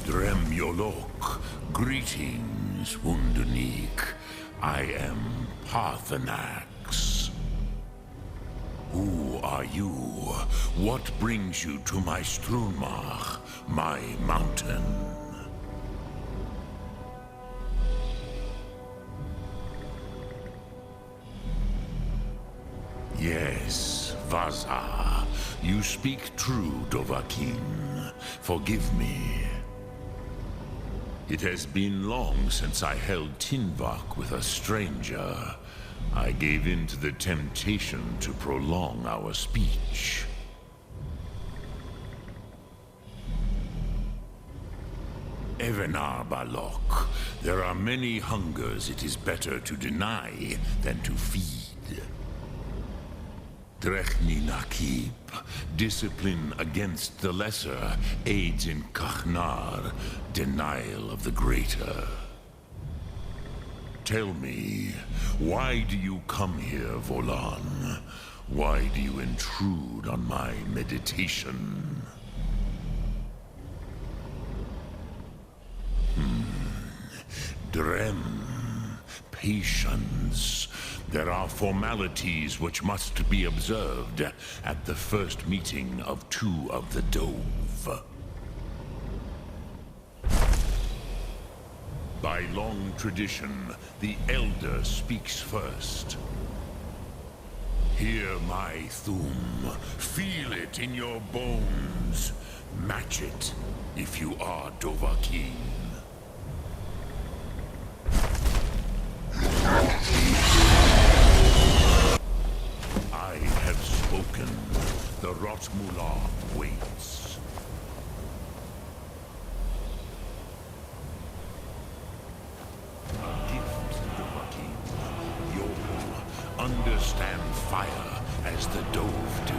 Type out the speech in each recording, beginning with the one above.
Dremyolok, greetings, Wunderneek. I am Parthenax. Who are you? What brings you to my Strunmach, my mountain? Yes, Vaza. You speak true, Dovahkiin. Forgive me. It has been long since I held Tinvak with a stranger. I gave in to the temptation to prolong our speech. Evenar Balok, there are many hungers it is better to deny than to feed. Drechni Nakib, discipline against the lesser, aids in Kachnar, denial of the greater. Tell me, why do you come here, Volan? Why do you intrude on my meditation? Drem, patience. There are formalities which must be observed at the first meeting of two of the Dove. By long tradition, the Elder speaks first. Hear my Thum. Feel it in your bones. Match it if you are Dovahkiin. I have spoken. The Rotmula waits. A gift, Dovahkiin. You'll understand fire as the Dove do.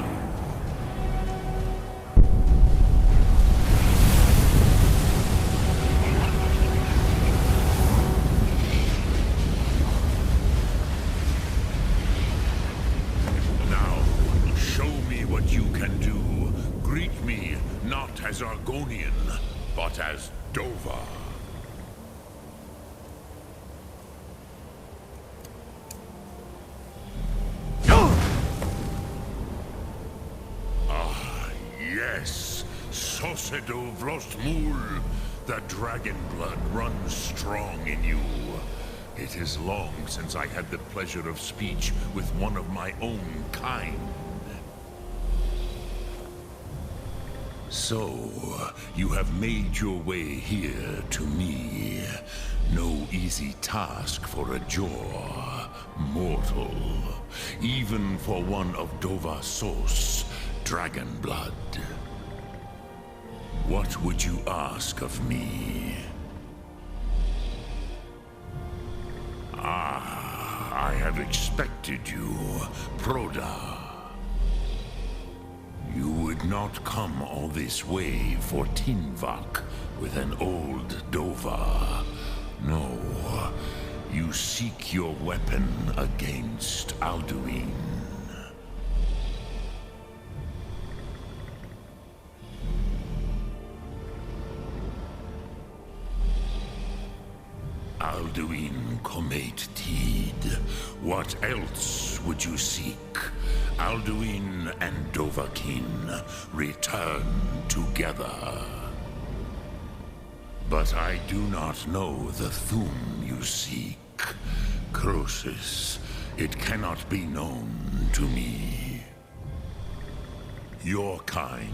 Not as Argonian, but as Dova. Ah, yes, Sosedo Vrostmul. The dragon blood runs strong in you. It is long since I had the pleasure of speech with one of my own kind. So, you have made your way here to me. No easy task for a Jor, mortal. Even for one of Dova Sos, dragon blood. What would you ask of me? Ah, I have expected you, Proda. You would not come all this way for Tinvak with an old Dova. No, you seek your weapon against Alduin. Alduin Comet Tid. What else would you seek? Alduin and Dovahkiin return together. But I do not know the Thum you seek. Croesus, it cannot be known to me. Your kind,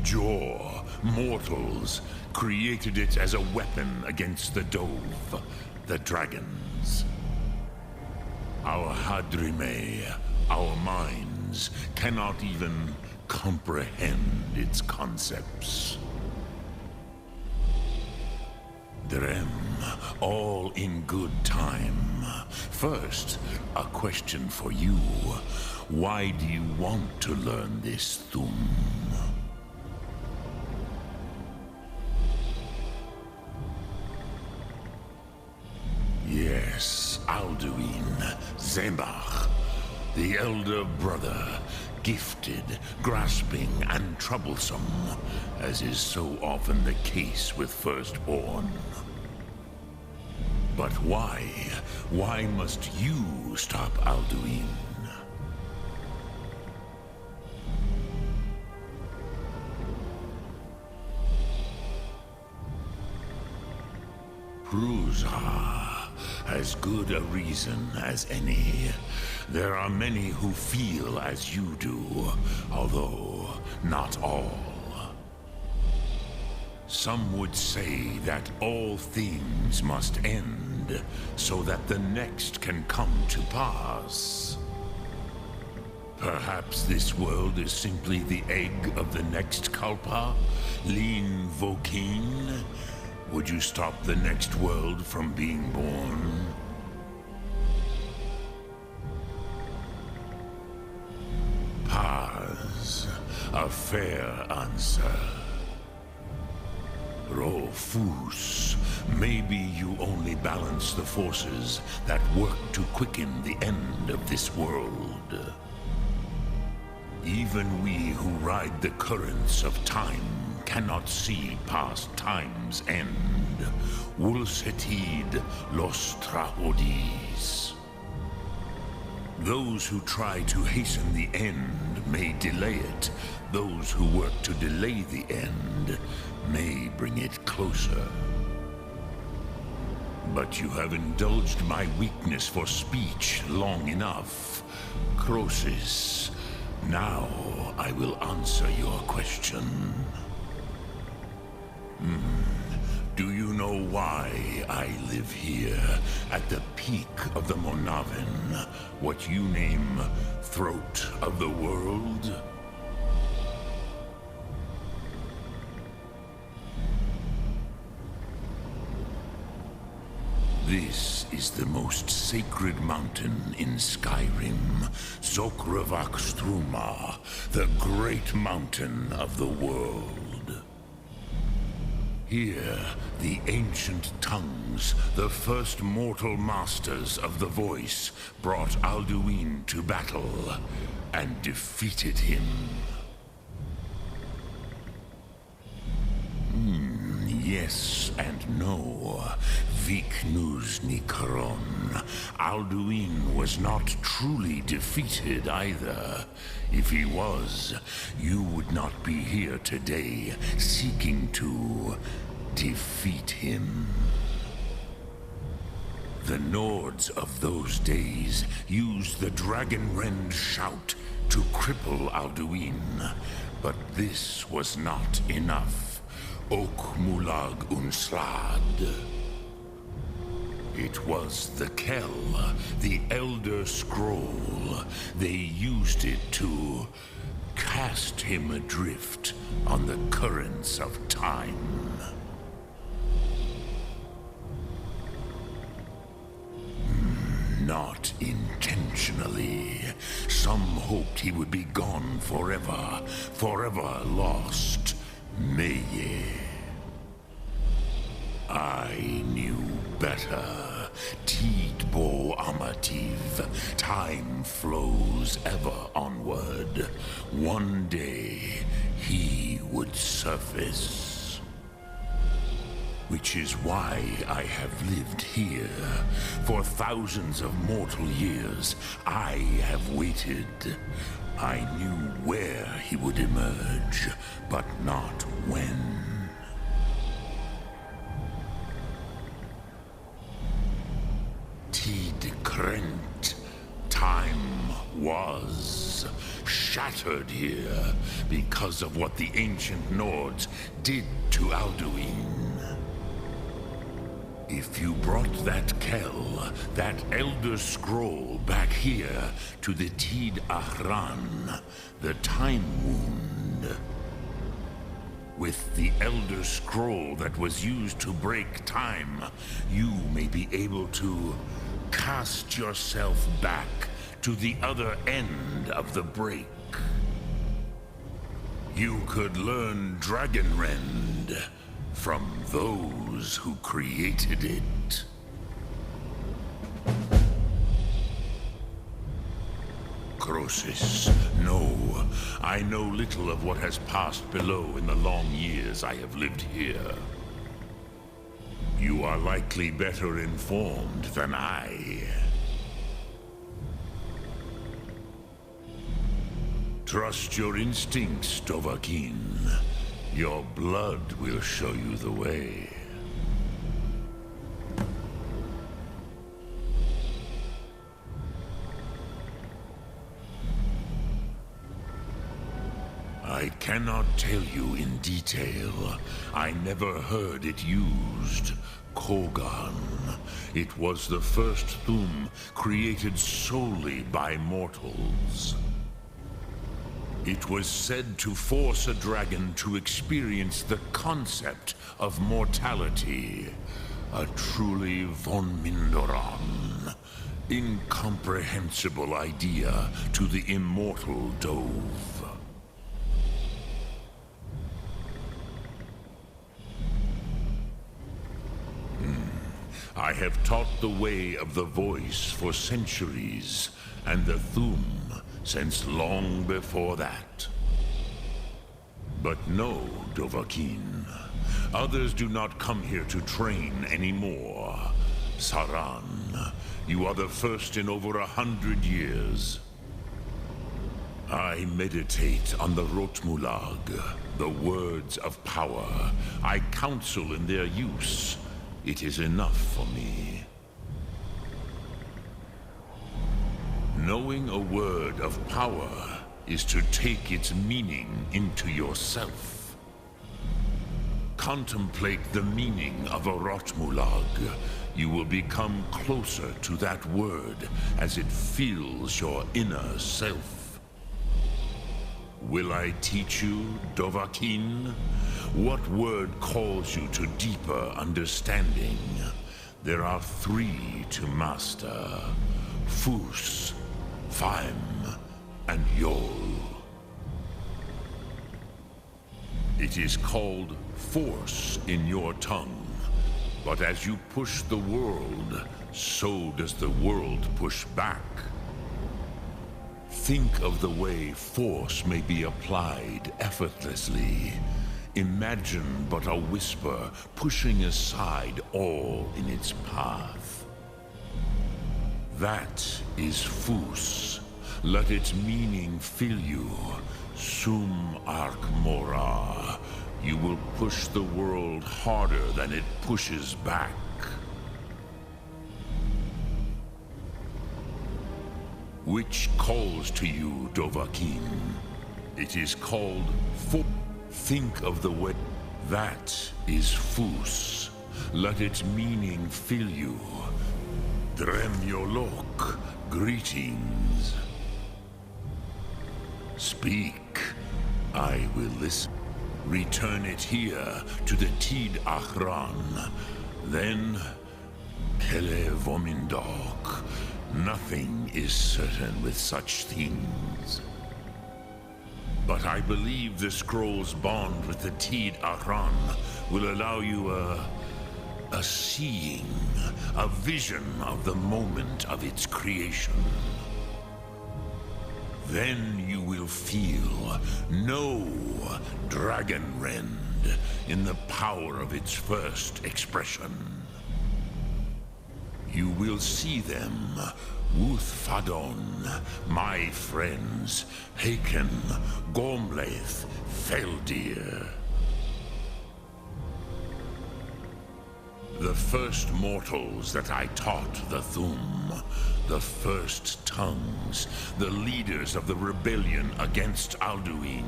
Jor, mortals, created it as a weapon against the Dove, the dragons. Our Hadrime, our minds, cannot even comprehend its concepts. Drem, all in good time. First, a question for you. Why do you want to learn this Thum? Yes, Alduin, Zebach, the elder brother, gifted, grasping, and troublesome, as is so often the case with firstborn. But why? Why must you stop Alduin? Prusa, as good a reason as any. There are many who feel as you do, although not all. Some would say that all things must end, so that the next can come to pass. Perhaps this world is simply the egg of the next Kalpa, Lin Vokin. Would you stop the next world from being born? Paz, a fair answer. Rofus, maybe you only balance the forces that work to quicken the end of this world. Even we who ride the currents of time cannot see past time's end. Wulsetid los trahodis. Those who try to hasten the end may delay it. Those who work to delay the end may bring it closer. But you have indulged my weakness for speech long enough. Croesus, now I will answer your question. Do you know why I live here, at the peak of the Monavin, what you name Throat of the World? This is the most sacred mountain in Skyrim, Zokravak Struma, the great mountain of the world. Here, the ancient tongues, the first mortal masters of the voice, brought Alduin to battle and defeated him. Yes and no. Viknus Nikaron. Alduin was not truly defeated either. If he was, you would not be here today seeking to defeat him. The Nords of those days used the Dragonrend shout to cripple Alduin, but this was not enough. Ok Mulag Unslad. It was the Kell, the Elder Scroll. They used it to cast him adrift on the currents of time. Not intentionally. Some hoped he would be gone forever, forever lost. Meye. I knew better. Tidbo Amativ. Time flows ever onward. One day, he would surface. Which is why I have lived here. For thousands of mortal years, I have waited. I knew where he would emerge, but not when. Tid Krent, time was shattered here because of what the ancient Nords did to Alduin. If you brought that Kell, that Elder Scroll back here to the Tid Ahran, the Time Wound, with the Elder Scroll that was used to break time, you may be able to cast yourself back to the other end of the break. You could learn Dragonrend from those who created it. Crosis, no. I know little of what has passed below in the long years I have lived here. You are likely better informed than I. Trust your instincts, Dovahkiin. Your blood will show you the way. I cannot tell you in detail. I never heard it used. Kogan. It was the first Thu'um created solely by mortals. It was said to force a dragon to experience the concept of mortality. A truly von Mindoran, incomprehensible idea to the immortal Dove. I have taught the way of the voice for centuries, and the Thu'um since long before that. But no, Dovahkiin. Others do not come here to train anymore. Saran, you are the first in over 100 years. I meditate on the Rotmulag, the words of power. I counsel in their use. It is enough for me. Knowing a word of power is to take its meaning into yourself. Contemplate the meaning of a Rotmulag. You will become closer to that word as it fills your inner self. Will I teach you, Dovahkiin? What word calls you to deeper understanding? There are 3 to master. Fus, Faim, and Yol. It is called force in your tongue, but as you push the world, so does the world push back. Think of the way force may be applied effortlessly. Imagine but a whisper pushing aside all in its path. That is Fus. Let its meaning fill you. Sum Ark Mora. You will push the world harder than it pushes back. Which calls to you, Dovahkiin? It is called Fus. Think of the way. That is Fus. Let its meaning fill you. Dremyolok, greetings. Speak. I will listen. Return it here to the Tid Ahran. Then, Kele Vomindok. Nothing is certain with such things. But I believe the scroll's bond with the Tid Ahran will allow you a seeing, a vision of the moment of its creation. Then you will feel, know Dragonrend in the power of its first expression. You will see them, Wuthfadon, my friends, Haken, Gormlaith, Feldir. The first mortals that I taught the Thu'um, The first tongues, the leaders of the rebellion against Alduin.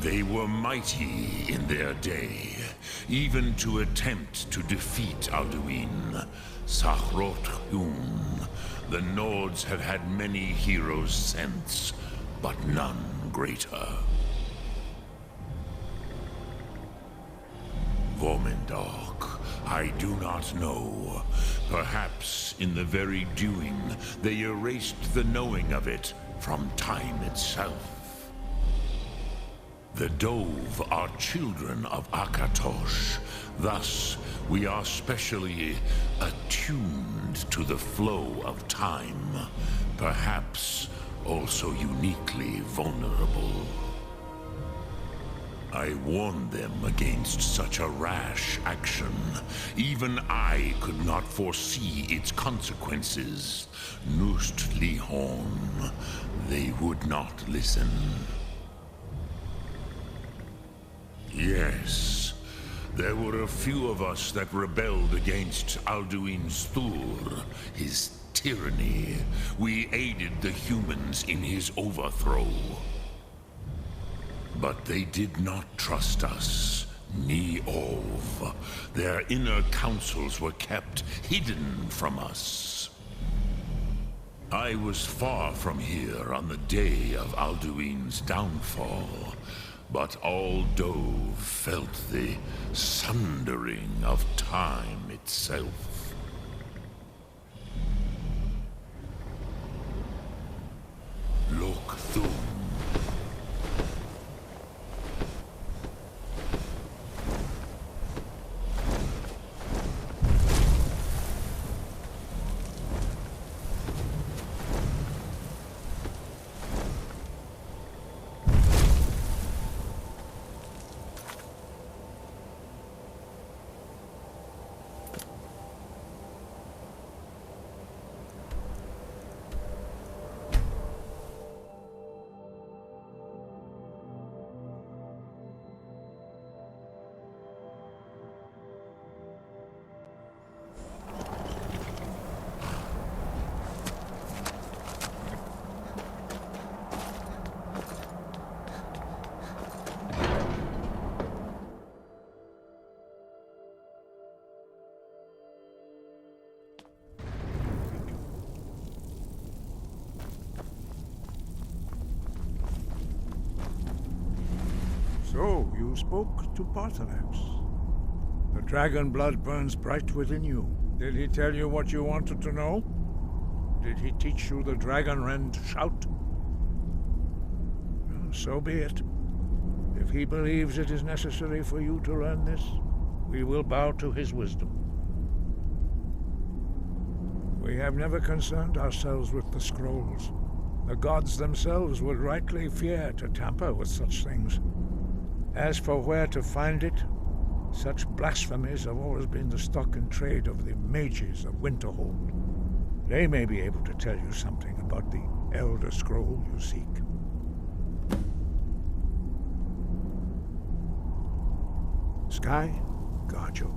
They were mighty in their day, even to attempt to defeat Alduin. Sahrot-Hum. The Nords have had many heroes since, but none greater. Vormendok, I do not know. Perhaps in the very doing, they erased the knowing of it from time itself. The Dove are children of Akatosh. Thus, we are specially attuned to the flow of time. Perhaps also uniquely vulnerable. I warned them against such a rash action. Even I could not foresee its consequences. Nust Lihon, they would not listen. Yes, there were a few of us that rebelled against Alduin Stur, his tyranny. We aided the humans in his overthrow. But they did not trust us, ni Ov. Their inner counsels were kept hidden from us. I was far from here on the day of Alduin's downfall. But all Dove felt the sundering of time itself. Look through. So, you spoke to Paarthurnax. The dragon blood burns bright within you. Did he tell you what you wanted to know? Did he teach you the dragon rend shout? Well, so be it. If he believes it is necessary for you to learn this, we will bow to his wisdom. We have never concerned ourselves with the scrolls. The gods themselves would rightly fear to tamper with such things. As for where to find it, such blasphemies have always been the stock and trade of the mages of Winterhold. They may be able to tell you something about the Elder Scroll you seek. Sky, guard you.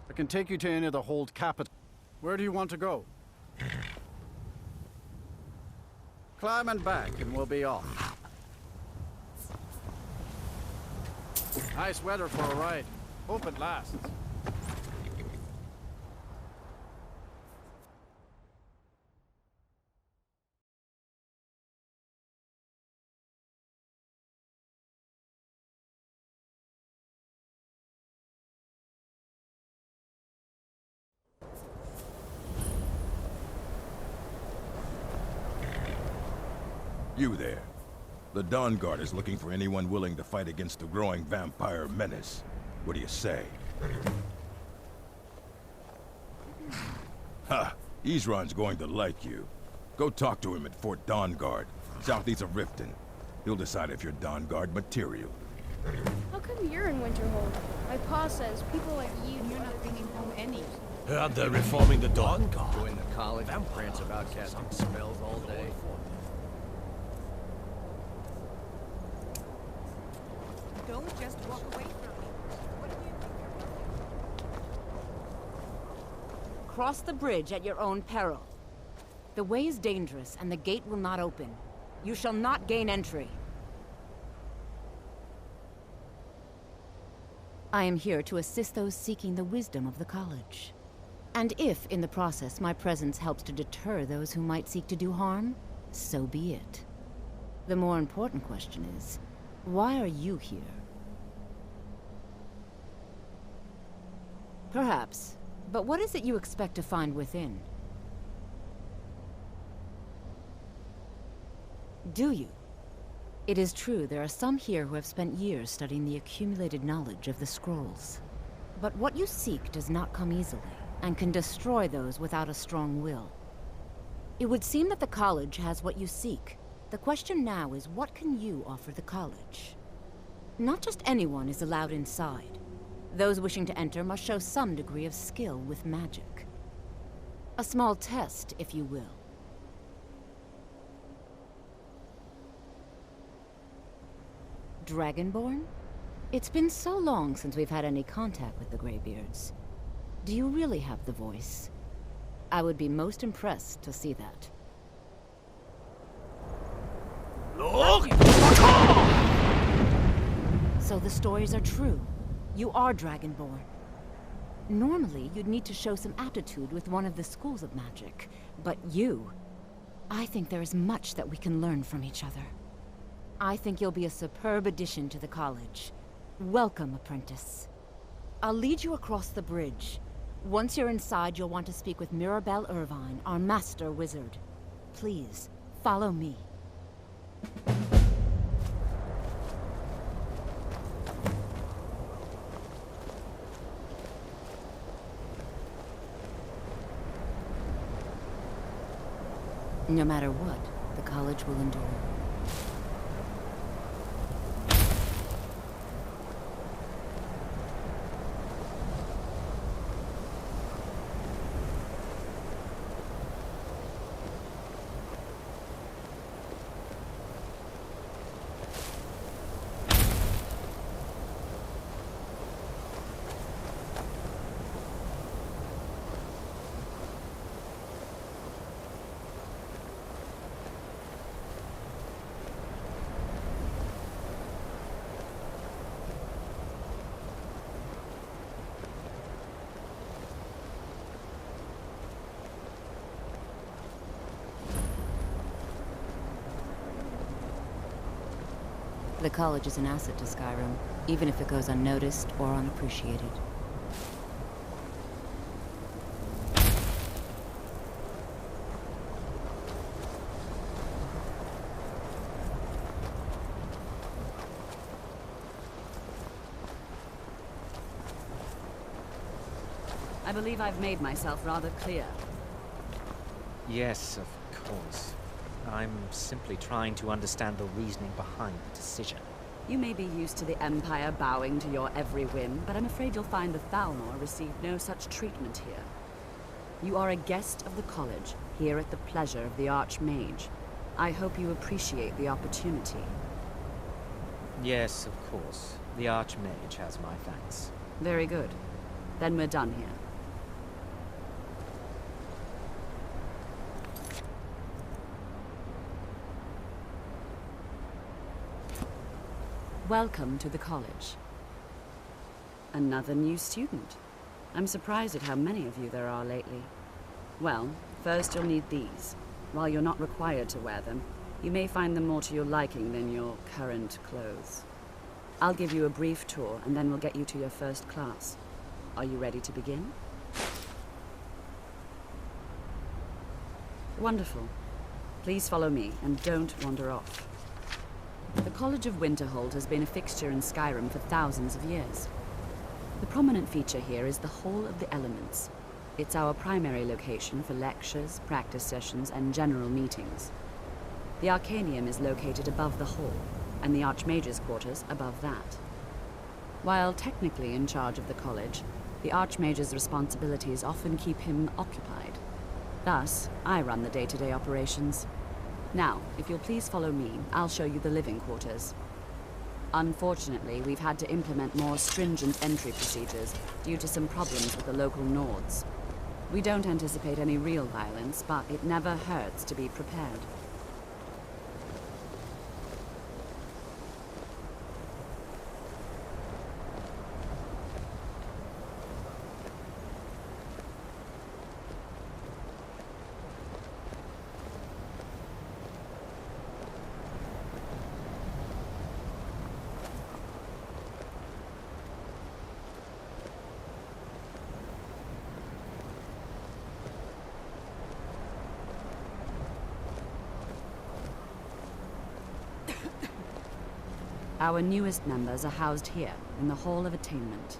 I can take you to any of the Hold capital. Where do you want to go? Climb and back, and we'll be off. Nice weather for a ride. Hope it lasts. You there. The Dawn Guard is looking for anyone willing to fight against the growing vampire menace. What do you say? Ha! Isran's going to like you. Go talk to him at Fort Dawn Guard, southeast of Riften. He'll decide if you're Dawn Guard material. How come you're in Winterhold? My pa says people like you... You're not bringing home any. Heard they're reforming the Dawn Guard. Going to college and prance about casting spells all day. Don't just walk away from me. What do you think? Cross the bridge at your own peril. The way is dangerous, and the gate will not open. You shall not gain entry. I am here to assist those seeking the wisdom of the college. And if, in the process, my presence helps to deter those who might seek to do harm, so be it. The more important question is, why are you here? Perhaps. But what is it you expect to find within? Do you? It is true, there are some here who have spent years studying the accumulated knowledge of the scrolls. But what you seek does not come easily, and can destroy those without a strong will. It would seem that the college has what you seek. The question now is, what can you offer the college? Not just anyone is allowed inside. Those wishing to enter must show some degree of skill with magic. A small test, if you will. Dragonborn? It's been so long since we've had any contact with the Greybeards. Do you really have the voice? I would be most impressed to see that. Look! So the stories are true. You are Dragonborn. Normally, you'd need to show some aptitude with one of the schools of magic. But you... I think there is much that we can learn from each other. I think you'll be a superb addition to the college. Welcome, apprentice. I'll lead you across the bridge. Once you're inside, you'll want to speak with Mirabelle Irvine, our master wizard. Please, follow me. No matter what, the college will endure. The college is an asset to Skyrim, even if it goes unnoticed or unappreciated. I believe I've made myself rather clear. Yes, of course. I'm simply trying to understand the reasoning behind the decision. You may be used to the Empire bowing to your every whim, but I'm afraid you'll find the Thalmor received no such treatment here. You are a guest of the college, here at the pleasure of the Archmage. I hope you appreciate the opportunity. Yes, of course. The Archmage has my thanks. Very good. Then we're done here. Welcome to the college. Another new student. I'm surprised at how many of you there are lately. Well, first you'll need these. While you're not required to wear them, you may find them more to your liking than your current clothes. I'll give you a brief tour, and then we'll get you to your first class. Are you ready to begin? Wonderful. Please follow me, and don't wander off. The College of Winterhold has been a fixture in Skyrim for thousands of years. The prominent feature here is the Hall of the Elements. It's our primary location for lectures, practice sessions, and general meetings. The Arcanium is located above the hall, and the Archmage's quarters above that. While technically in charge of the college, the Archmage's responsibilities often keep him occupied. Thus, I run the day-to-day operations. Now, if you'll please follow me, I'll show you the living quarters. Unfortunately, we've had to implement more stringent entry procedures due to some problems with the local Nords. We don't anticipate any real violence, but it never hurts to be prepared. Our newest members are housed here, in the Hall of Attainment.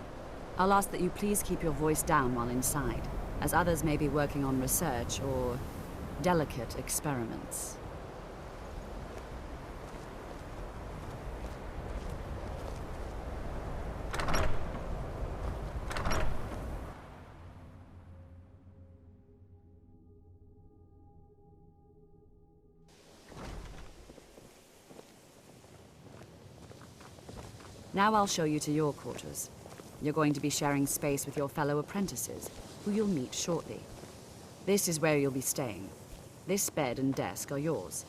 I'll ask that you please keep your voice down while inside, as others may be working on research or delicate experiments. Now I'll show you to your quarters. You're going to be sharing space with your fellow apprentices, who you'll meet shortly. This is where you'll be staying. This bed and desk are yours.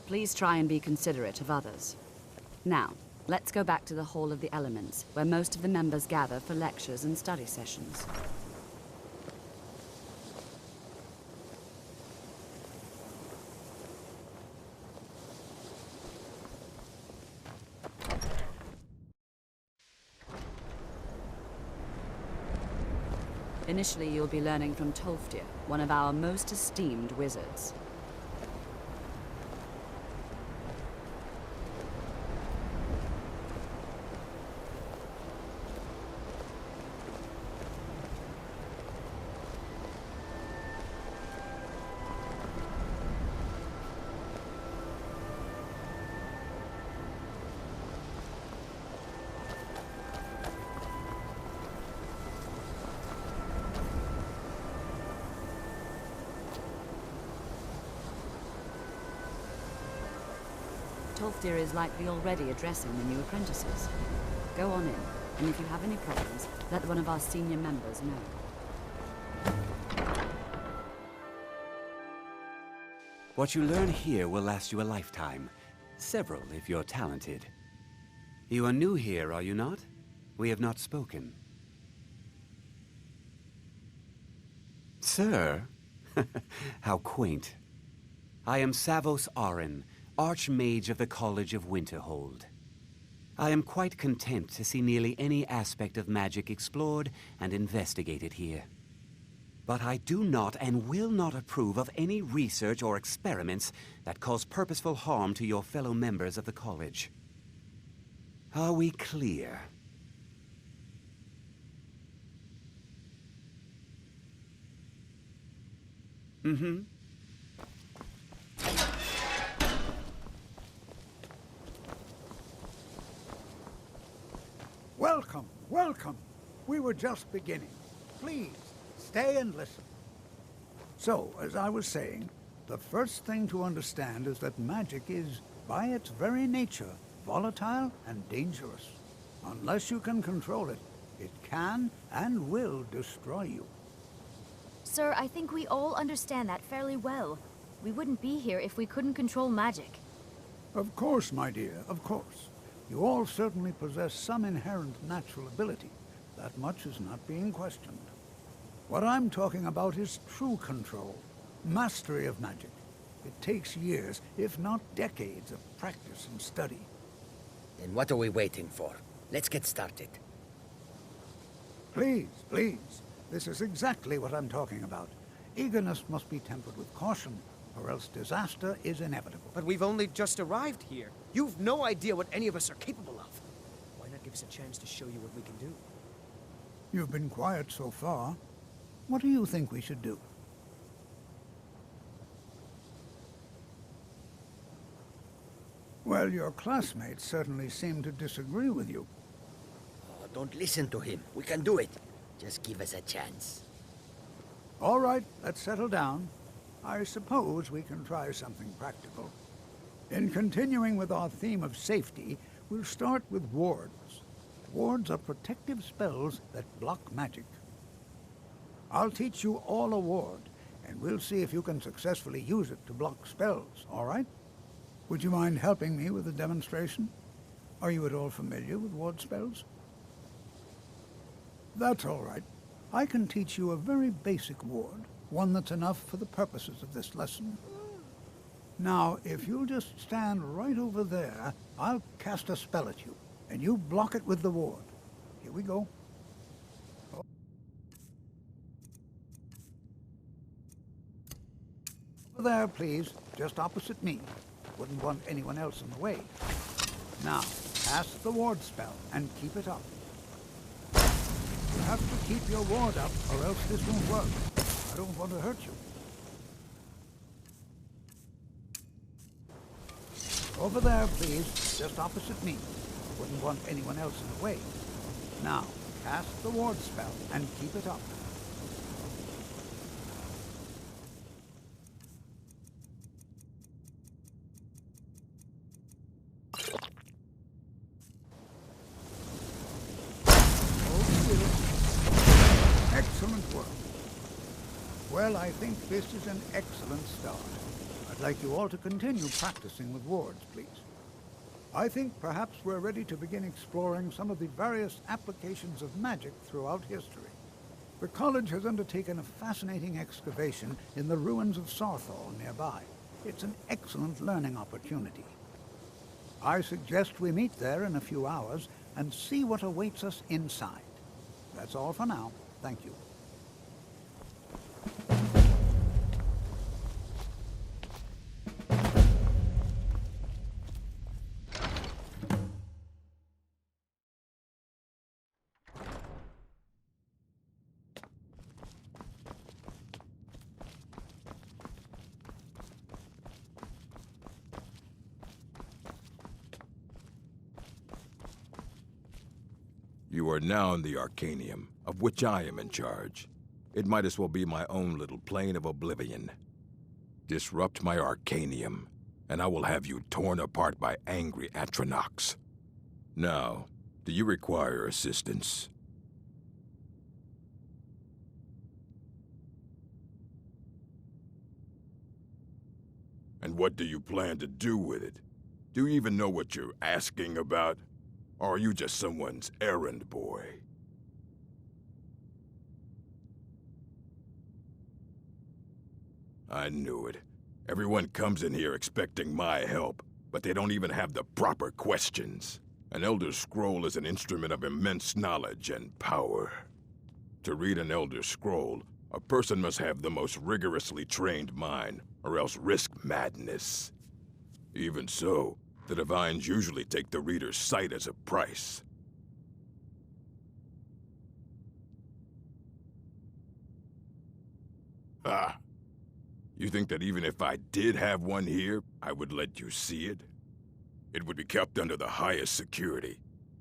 Please try and be considerate of others. Now, let's go back to the Hall of the Elements, where most of the members gather for lectures and study sessions. Initially, you'll be learning from Tolfdir, one of our most esteemed wizards. Tolfdir is likely already addressing the new apprentices. Go on in, and if you have any problems, let one of our senior members know. What you learn here will last you a lifetime. Several, if you're talented. You are new here, are you not? We have not spoken. Sir? How quaint. I am Savos Arin, Archmage of the College of Winterhold. I am quite content to see nearly any aspect of magic explored and investigated here. But I do not and will not approve of any research or experiments that cause purposeful harm to your fellow members of the college. Are we clear? Mm-hmm. Welcome, welcome. We were just beginning. Please, stay and listen. So, as I was saying, the first thing to understand is that magic is, by its very nature, volatile and dangerous. Unless you can control it, it can and will destroy you. Sir, I think we all understand that fairly well. We wouldn't be here if we couldn't control magic. Of course, my dear, of course. You all certainly possess some inherent natural ability. That much is not being questioned. What I'm talking about is true control, mastery of magic. It takes years, if not decades, of practice and study. Then what are we waiting for? Let's get started. Please, please. This is exactly what I'm talking about. Eagerness must be tempered with caution, or else disaster is inevitable. But we've only just arrived here. You've no idea what any of us are capable of. Why not give us a chance to show you what we can do? You've been quiet so far. What do you think we should do? Well, your classmates certainly seem to disagree with you. Oh, don't listen to him. We can do it. Just give us a chance. All right, let's settle down. I suppose we can try something practical. In continuing with our theme of safety, we'll start with wards. Wards are protective spells that block magic. I'll teach you all a ward, and we'll see if you can successfully use it to block spells, all right? Would you mind helping me with the demonstration? Are you at all familiar with ward spells? That's all right. I can teach you a very basic ward, one that's enough for the purposes of this lesson. Now, if you'll just stand right over there, I'll cast a spell at you, and you block it with the ward. Here we go. Over there, please, just opposite me. Wouldn't want anyone else in the way. Now, cast the ward spell and keep it up. You have to keep your ward up, or else this won't work. I don't want to hurt you. Over there, please, just opposite me. Wouldn't want anyone else in the way. Now, cast the ward spell and keep it up. Excellent work. Well, I think this is an excellent start. I'd like you all to continue practicing with wards, please. I think perhaps we're ready to begin exploring some of the various applications of magic throughout history. The college has undertaken a fascinating excavation in the ruins of Sarthal nearby. It's an excellent learning opportunity. I suggest we meet there in a few hours and see what awaits us inside. That's all for now. Thank you. You are now in the Arcanium, of which I am in charge. It might as well be my own little plane of oblivion. Disrupt my Arcanium, and I will have you torn apart by angry Atronachs. Now, do you require assistance? And what do you plan to do with it? Do you even know what you're asking about? Or are you just someone's errand boy? I knew it. Everyone comes in here expecting my help, but they don't even have the proper questions. An Elder Scroll is an instrument of immense knowledge and power. To read an Elder Scroll, a person must have the most rigorously trained mind, or else risk madness. Even so, the Divines usually take the reader's sight as a price. Ah! You think that even if I did have one here, I would let you see it? It would be kept under the highest security.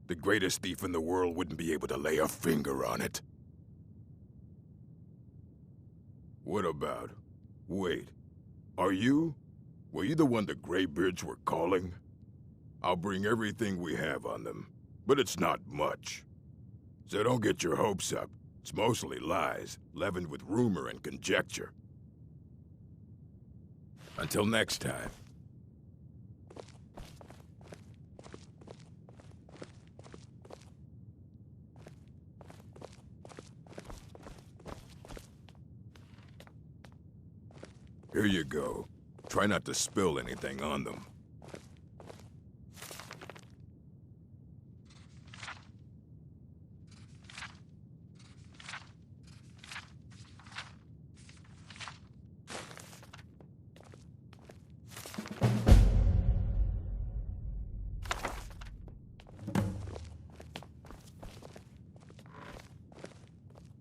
The greatest thief in the world wouldn't be able to lay a finger on it. What about... Wait. Were you the one the Greybeards were calling? I'll bring everything we have on them, but it's not much. So don't get your hopes up. It's mostly lies, leavened with rumor and conjecture. Until next time. Here you go. Try not to spill anything on them.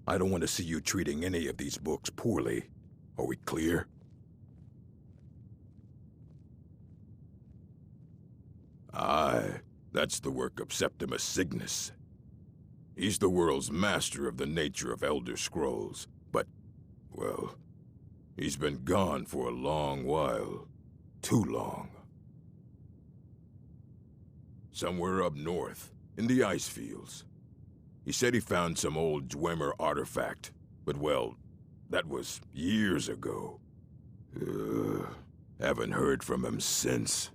I don't want to see you treating any of these books poorly. Are we clear? Aye, that's the work of Septimus Cygnus. He's the world's master of the nature of Elder Scrolls, but, well, he's been gone for a long while. Too long. Somewhere up north, in the ice fields. He said he found some old Dwemer artifact, but well, that was years ago. Haven't heard from him since.